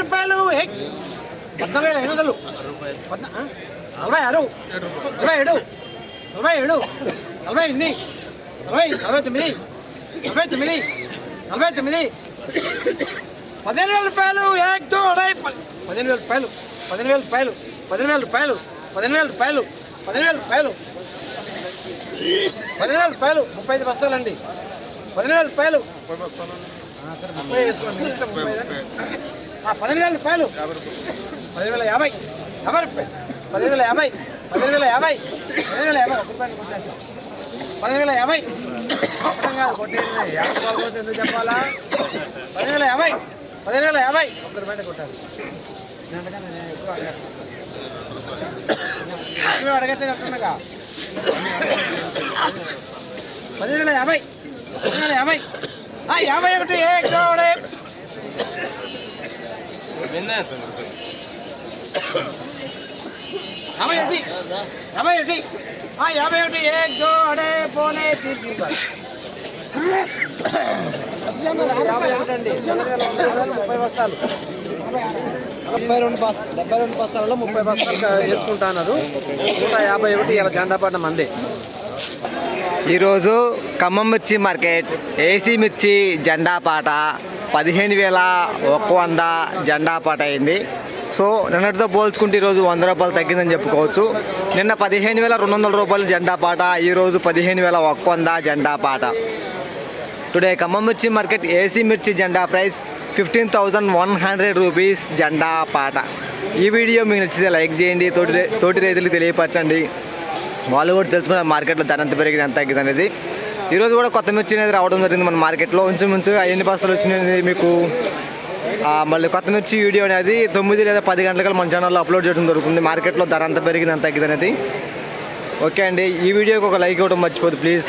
రూపాయలు 14,500 46 47 47 48 49 15,000 రూపాయలు 15,000 రూపాయలు 15,000 రూపాయలు 15,000 రూపాయలు 15,000 రూపాయలు 15,000 రూపాయలు 15,000 రూపాయలు 35 బస్తాలండి 15,000 రూపాయలు 15,000 రూపాయలు 10,050 రూపాయలు 10,050 ఎందుకు చెప్పాలా 10,050 ఒక్క రూపాయి కొట్టాలి అడగతే కట్టున్నాగా 10,050 51 एक जोड़े पौने 3 30 బస్తాలు 72 బస్తాలలో 30 బస్తాలు వేసుకుంటున్నారు 151 ఇలా జెండాపట్నం మంది. ఈరోజు ఖమ్మం మిర్చి మార్కెట్ ఏసీ మిర్చి జెండా పాట 15,100 జెండా పాట అయింది. సో నిన్నటితో పోల్చుకుంటే ఈరోజు 100 రూపాయలు తగ్గిందని చెప్పుకోవచ్చు. నిన్న 15,200 రూపాయలు జెండా పాట, ఈరోజు 15,100 జెండా పాట. టుడే ఖమ్మం మిర్చి మార్కెట్ ఏసీ మిర్చి జెండా ప్రైస్ 15,100 రూపీస్ జెండా పాట. ఈ వీడియో మీకు నచ్చితే లైక్ చేయండి, తోటి రైతులకు తెలియపరచండి, వాళ్ళు కూడా తెలుసుకున్న మార్కెట్లో ధర ఎంత పెరిగింది ఎంత తగ్గింది అనేది. ఈరోజు కూడా కొత్త మిర్చి అనేది రావడం జరిగింది మన మార్కెట్లో. ఇంచుమించు ఎన్ని బస్తాలు వచ్చినాయి మీకు మళ్ళీ కొత్త మిర్చి వీడియో అనేది 9 లేదా 10 గంటలకు మన ఛానల్లో అప్లోడ్ చేయడం జరుగుతుంది. మార్కెట్లో ధర ఎంత పెరిగింది ఎంత తగ్గింది అనేది. ఓకే అండి, ఈ వీడియోకి ఒక లైక్ ఇవ్వడం మర్చిపోదు ప్లీజ్.